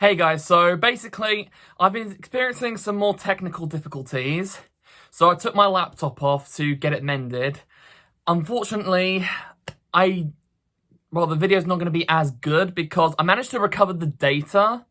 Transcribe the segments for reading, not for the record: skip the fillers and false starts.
Hey guys, so basically, I've been experiencing some more technical difficulties, so I took my laptop off to get it mended. Unfortunately, the video's not going to be as good because I managed to recover the data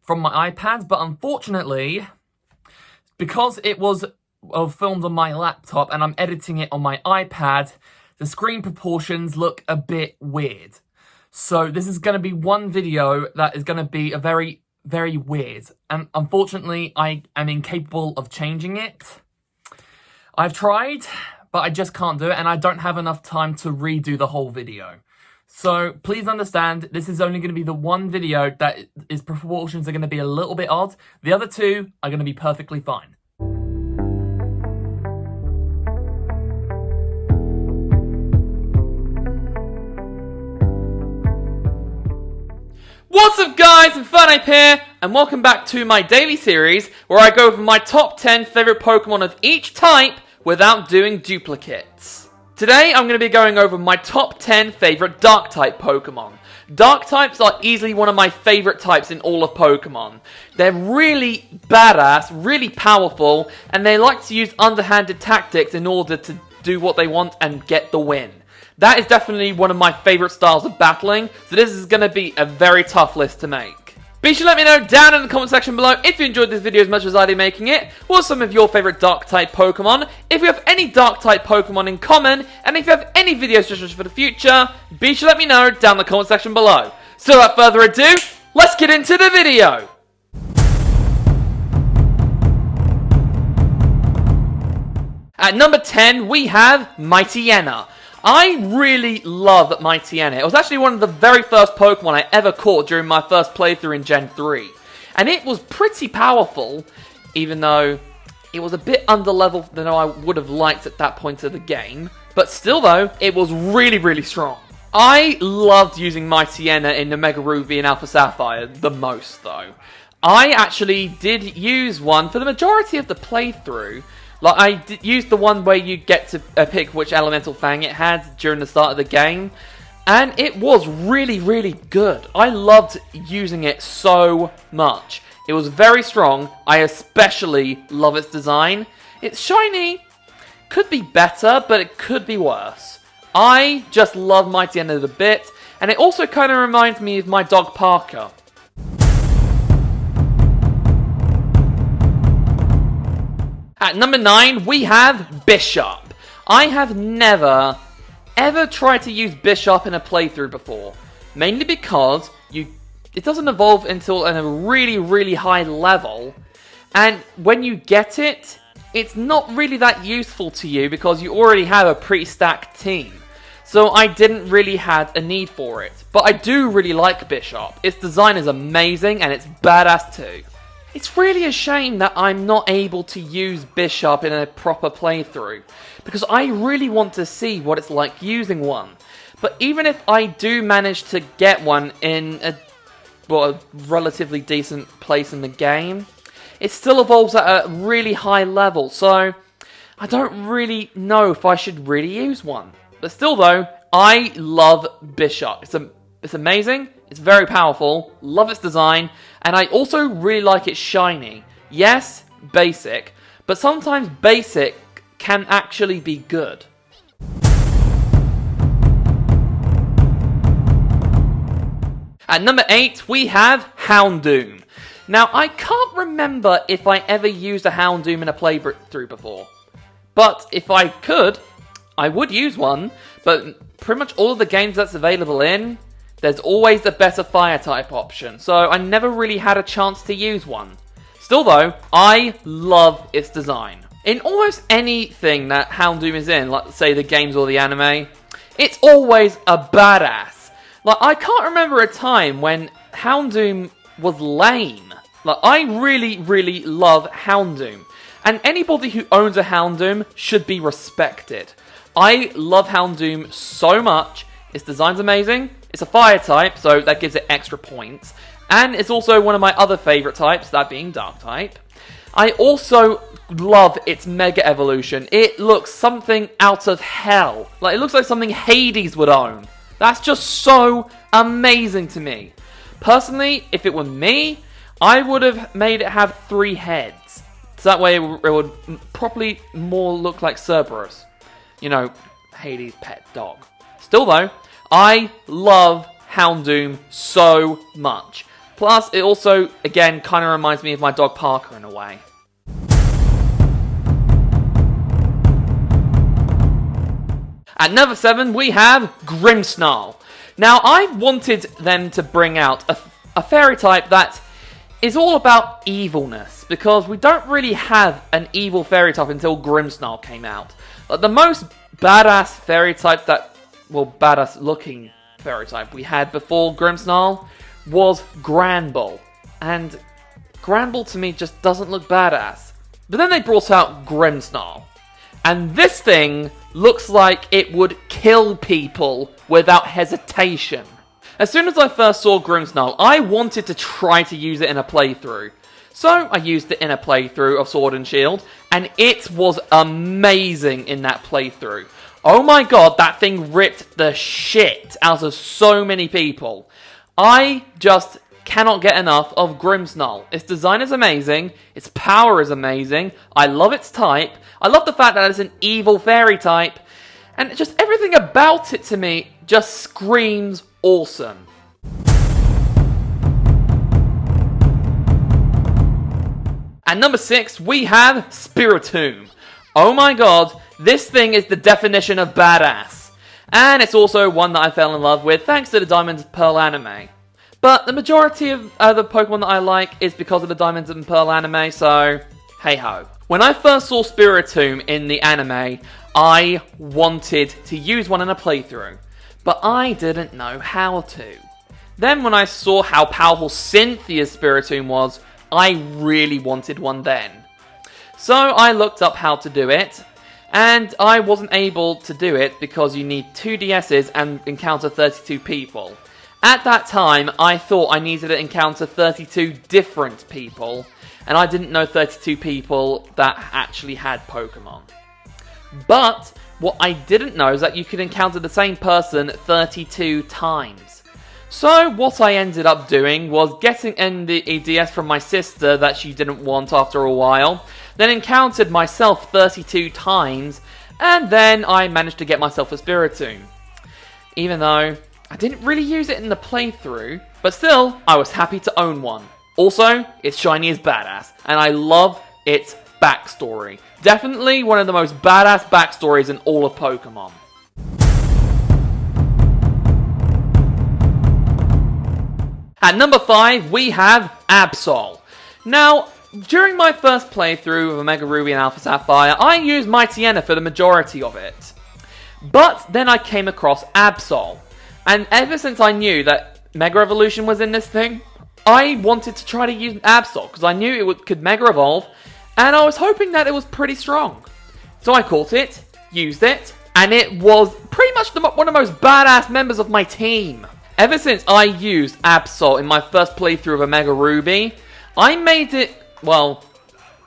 from my iPad, but unfortunately, because it was filmed on my laptop and I'm editing it on my iPad, the screen proportions look a bit weird. So this is going to be one video that is going to be a very, very weird. And unfortunately, I am incapable of changing it. I've tried, but I just can't do it. And I don't have enough time to redo the whole video. So please understand, this is only going to be the one video that its proportions are going to be a little bit odd. The other two are going to be perfectly fine. What's up guys, Infernape here, and welcome back to my daily series where I go over my top 10 favourite Pokemon of each type without doing duplicates. Today I'm going to be going over my top 10 favourite Dark-type Pokemon. Dark types are easily one of my favourite types in all of Pokemon. They're really badass, really powerful, and they like to use underhanded tactics in order to do what they want and get the win. That is definitely one of my favourite styles of battling, so this is going to be a very tough list to make. Be sure to let me know down in the comment section below if you enjoyed this video as much as I did making it, what are some of your favourite Dark-type Pokemon, if you have any Dark-type Pokemon in common, and if you have any video suggestions for the future, be sure to let me know down in the comment section below. So without further ado, let's get into the video! At number 10, we have Mighty Yenna. I really love Mighty Yenna. It was actually one of the very first Pokemon I ever caught during my first playthrough in Gen 3. And it was pretty powerful, even though it was a bit underleveled than I would have liked at that point of the game. But still though, it was really, really strong. I loved using Mighty Yenna in Omega Ruby and Alpha Sapphire the most though. I actually did use one for the majority of the playthrough. Like, I used the one where you get to pick which elemental fang it had during the start of the game. And it was really, really good. I loved using it so much. It was very strong. I especially love its design. It's shiny. Could be better, but it could be worse. I just love Mighty Yenna a bit. And it also kind of reminds me of my dog Parker. At number 9, we have Bishop. I have never, ever tried to use Bishop in a playthrough before. Mainly because it doesn't evolve until at a really, really high level. And when you get it, it's not really that useful to you because you already have a pretty stacked team. So I didn't really have a need for it. But I do really like Bishop. Its design is amazing and it's badass too. It's really a shame that I'm not able to use Bishop in a proper playthrough, because I really want to see what it's like using one. But even if I do manage to get one in a relatively decent place in the game, it still evolves at a really high level, so I don't really know if I should really use one. But still though, I love Bishop. It's amazing, it's very powerful, love its design, and I also really like its shiny. Yes, basic, but sometimes basic can actually be good. At number 8, we have Hound Doom. Now, I can't remember if I ever used a Hound Doom in a playthrough before. But if I could, I would use one, but pretty much all of the games that's available in, there's always a better fire type option, so I never really had a chance to use one. Still though, I love its design. In almost anything that Hound Doom is in, like say the games or the anime, it's always a badass. Like, I can't remember a time when Hound Doom was lame. Like, I really, really love Hound Doom. And anybody who owns a Hound Doom should be respected. I love Hound Doom so much. Its design's amazing. It's a fire type, so that gives it extra points. And it's also one of my other favourite types, that being Dark type. I also love its Mega Evolution. It looks something out of hell. Like, it looks like something Hades would own. That's just so amazing to me. Personally, if it were me, I would have made it have 3 heads. So that way it would probably more look like Cerberus. You know, Hades' pet dog. Still though, I love Hound Doom so much. Plus, it also, again, kind of reminds me of my dog Parker in a way. At number 7, we have Grimsnyl. Now, I wanted them to bring out a fairy type that is all about evilness, because we don't really have an evil fairy type until Grimsnyl came out. But the most badass fairy type badass looking fairy type we had before Grimsnyl was Granbull. And Granbull to me just doesn't look badass. But then they brought out Grimsnyl. And this thing looks like it would kill people without hesitation. As soon as I first saw Grimsnyl, I wanted to try to use it in a playthrough. So I used it in a playthrough of Sword and Shield, and it was amazing in that playthrough. Oh my god, that thing ripped the shit out of so many people. I just cannot get enough of Grimsnyl. Its design is amazing, its power is amazing, I love its type, I love the fact that it's an evil fairy type, and just everything about it to me just screams awesome. At number 6, we have Spiritomb. Oh my god, this thing is the definition of badass. And it's also one that I fell in love with thanks to the Diamond and Pearl anime. But the majority of the Pokemon that I like is because of the Diamond and Pearl anime, so hey ho. When I first saw Spiritomb in the anime, I wanted to use one in a playthrough, but I didn't know how to. Then when I saw how powerful Cynthia's Spiritomb was, I really wanted one then. So I looked up how to do it, and I wasn't able to do it because you need 2 DSs and encounter 32 people. At that time, I thought I needed to encounter 32 different people, and I didn't know 32 people that actually had Pokemon. But what I didn't know is that you could encounter the same person 32 times. So what I ended up doing was getting a DS from my sister that she didn't want after a while, then encountered myself 32 times, and then I managed to get myself a Spiritomb. Even though I didn't really use it in the playthrough, but still, I was happy to own one. Also, its shiny is badass, and I love its backstory. Definitely one of the most badass backstories in all of Pokemon. At number 5, we have Absol. Now, during my first playthrough of Omega Ruby and Alpha Sapphire, I used Mighty Yenna for the majority of it. But then I came across Absol, and ever since I knew that Mega Evolution was in this thing, I wanted to try to use Absol, because I knew it could Mega Evolve, and I was hoping that it was pretty strong. So I caught it, used it, and it was pretty much one of the most badass members of my team. Ever since I used Absol in my first playthrough of Omega Ruby, I made it, well,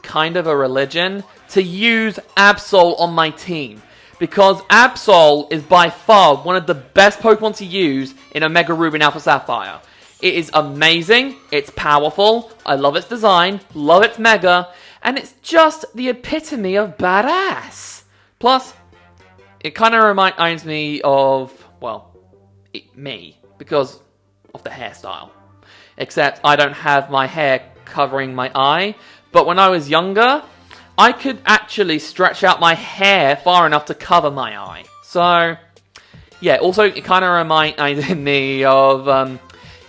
kind of a religion to use Absol on my team. Because Absol is by far one of the best Pokemon to use in Omega Ruby and Alpha Sapphire. It is amazing, it's powerful, I love its design, love its Mega, and it's just the epitome of badass. Plus, it kind of reminds me of, well, me, because of the hairstyle. Except I don't have my hair covering my eye, but when I was younger, I could actually stretch out my hair far enough to cover my eye. So, yeah, also it kind of reminded me of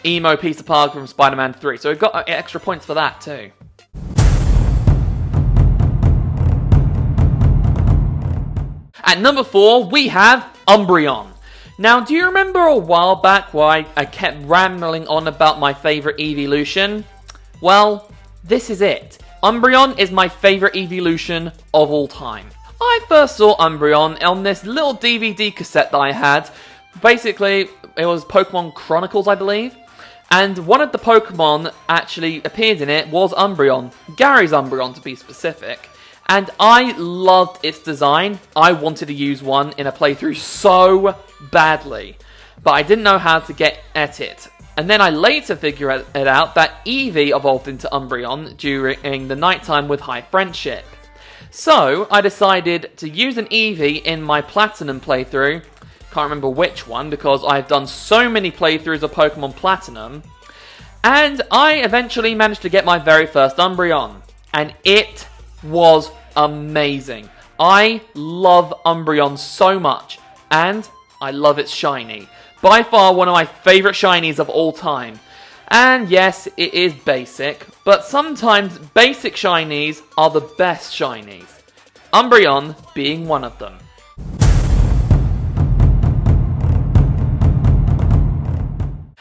Emo Peter Parker from Spider-Man 3, so it got extra points for that too. At number 4, we have Umbreon. Now, do you remember a while back why I kept rambling on about my favourite evolution? Well, this is it. Umbreon is my favourite evolution of all time. I first saw Umbreon on this little DVD cassette that I had. Basically, it was Pokemon Chronicles, I believe. And one of the Pokemon actually appeared in it was Umbreon. Gary's Umbreon, to be specific. And I loved its design. I wanted to use one in a playthrough so badly. But I didn't know how to get at it. And then I later figured it out that Eevee evolved into Umbreon during the nighttime with High Friendship. So, I decided to use an Eevee in my Platinum playthrough. Can't remember which one because I've done so many playthroughs of Pokemon Platinum. And I eventually managed to get my very first Umbreon. And it was amazing. I love Umbreon so much. And I love its shiny. By far one of my favourite shinies of all time. And yes, it is basic, but sometimes basic shinies are the best shinies. Umbreon being one of them.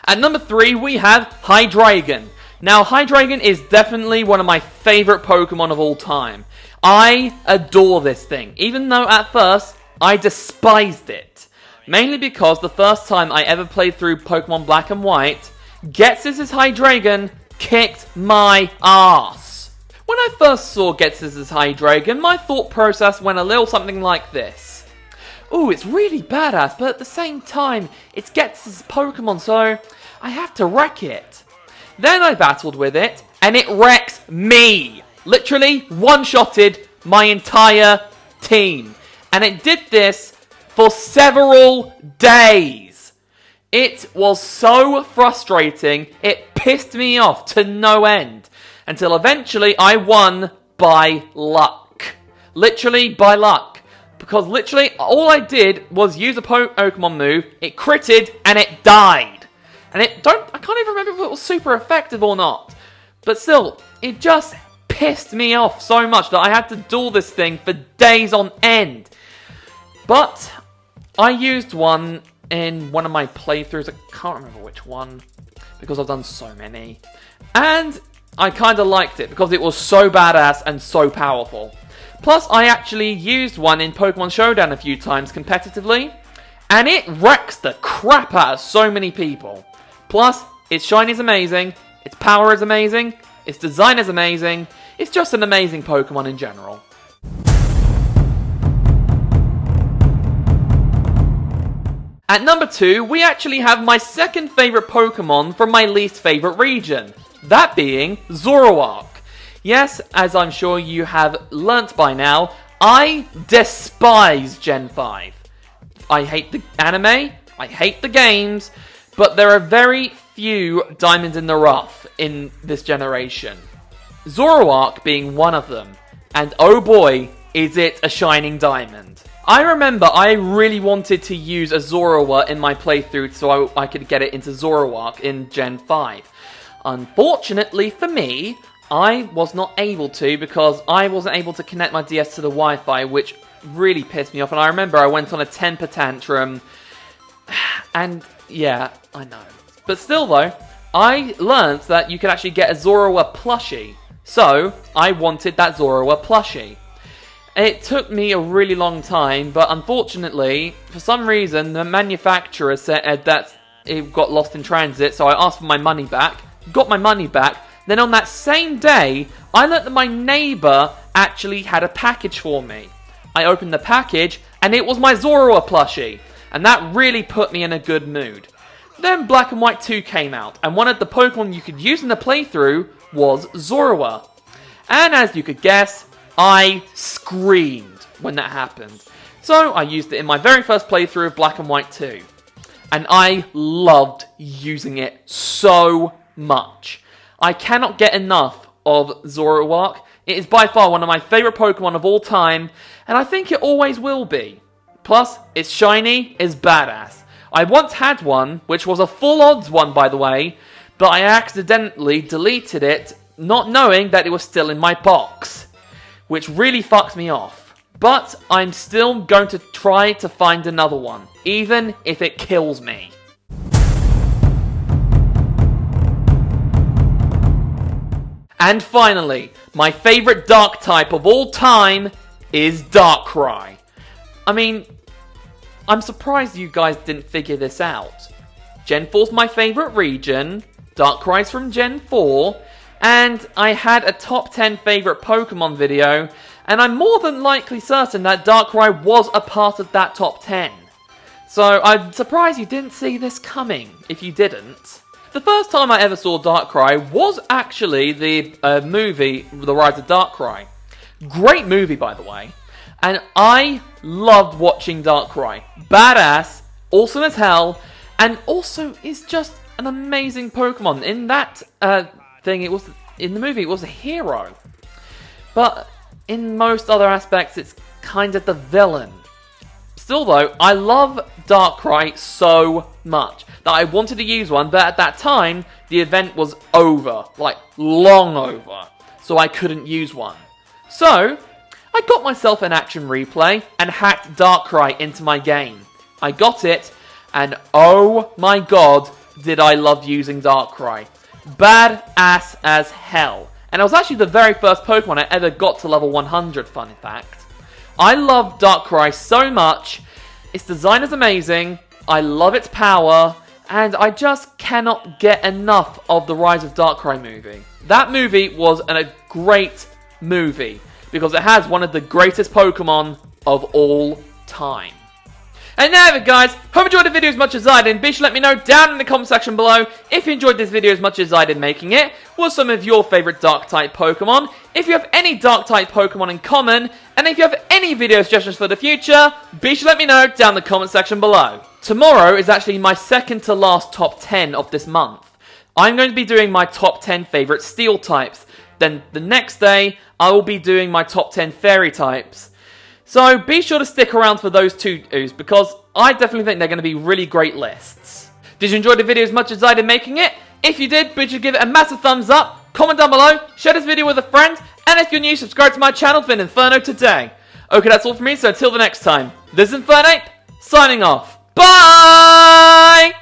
At number 3, we have Hydreigon. Now, Hydreigon is definitely one of my favourite Pokemon of all time. I adore this thing, even though at first I despised it. Mainly because the first time I ever played through Pokemon Black and White, Ghetsis' Hydreigon kicked my ass. When I first saw Ghetsis' Hydreigon, my thought process went a little something like this. Ooh, it's really badass, but at the same time, it's Ghetsis' Pokemon, so I have to wreck it. Then I battled with it, and it wrecks me. Literally one-shotted my entire team. And it did this for several days. It was so frustrating, it pissed me off to no end. Until eventually I won by luck. Literally by luck. Because literally all I did was use a Pokemon move, it critted, and it died. And I can't even remember if it was super effective or not. But still, it just pissed me off so much that I had to duel this thing for days on end. But I used one in one of my playthroughs. I can't remember which one because I've done so many. And I kind of liked it because it was so badass and so powerful. Plus, I actually used one in Pokemon Showdown a few times competitively. And it wrecks the crap out of so many people. Plus, its shiny is amazing. Its power is amazing. Its design is amazing. It's just an amazing Pokemon in general. At number 2, we actually have my second favourite Pokemon from my least favourite region. That being Zoroark. Yes, as I'm sure you have learnt by now, I despise Gen 5. I hate the anime, I hate the games, but there are very few diamonds in the rough in this generation. Zoroark being one of them. And oh boy, is it a shining diamond. I remember I really wanted to use a Zoroark in my playthrough so I could get it into Zoroark in Gen 5. Unfortunately for me, I was not able to because I wasn't able to connect my DS to the Wi-Fi, which really pissed me off. And I remember I went on a temper tantrum. And yeah, I know. But still though, I learned that you could actually get a Zoroark plushie. So, I wanted that Zoroark plushie. It took me a really long time, but unfortunately, for some reason, the manufacturer said that it got lost in transit, so I asked for my money back, got my money back. Then on that same day, I learnt that my neighbour actually had a package for me. I opened the package, and it was my Zoroark plushie, and that really put me in a good mood. Then Black and White 2 came out, and one of the Pokemon you could use in the playthrough was Zoroark. And as you could guess, I screamed when that happened. So I used it in my very first playthrough of Black and White 2. And I loved using it so much. I cannot get enough of Zoroark. It is by far one of my favourite Pokemon of all time, and I think it always will be. Plus, its shiny is badass. I once had one, which was a full odds one by the way, but I accidentally deleted it, not knowing that it was still in my box. Which really fucks me off. But I'm still going to try to find another one, even if it kills me. And finally, my favourite dark type of all time is Darkrai. I mean, I'm surprised you guys didn't figure this out. Gen 4's my favourite region, Darkrai's from Gen 4, and I had a top 10 favourite Pokemon video, and I'm more than likely certain that Darkrai was a part of that top 10. So I'm surprised you didn't see this coming, if you didn't. The first time I ever saw Darkrai was actually the movie, The Rise of Darkrai. Great movie, by the way. And I loved watching Darkrai. Badass, awesome as hell, and also is just an amazing Pokemon. In that thing, in the movie, it was a hero. But in most other aspects, it's kind of the villain. Still though, I love Darkrai so much that I wanted to use one, but at that time, the event was over. Like, long over. So I couldn't use one. So, I got myself an action replay and hacked Darkrai into my game. I got it, and oh my god, did I love using Darkrai. Badass as hell. And it was actually the very first Pokemon I ever got to level 100, fun fact. I love Darkrai so much. Its design is amazing. I love its power. And I just cannot get enough of the Rise of Darkrai movie. That movie was a great movie because it has one of the greatest Pokemon of all time. And now then guys, hope you enjoyed the video as much as I did. Be sure to let me know down in the comment section below if you enjoyed this video as much as I did making it. What some of your favourite Dark-type Pokemon? If you have any Dark-type Pokemon in common, and if you have any video suggestions for the future, be sure to let me know down in the comment section below. Tomorrow is actually my second to last top 10 of this month. I'm going to be doing my top 10 favourite Steel types. Then the next day, I will be doing my top 10 Fairy types. So be sure to stick around for those two because I definitely think they're going to be really great lists. Did you enjoy the video as much as I did making it? If you did, be sure to give it a massive thumbs up, comment down below, share this video with a friend, and if you're new, subscribe to my channel for an Inferno today. Okay, that's all from me, so until the next time, this is Infernape, signing off. Bye!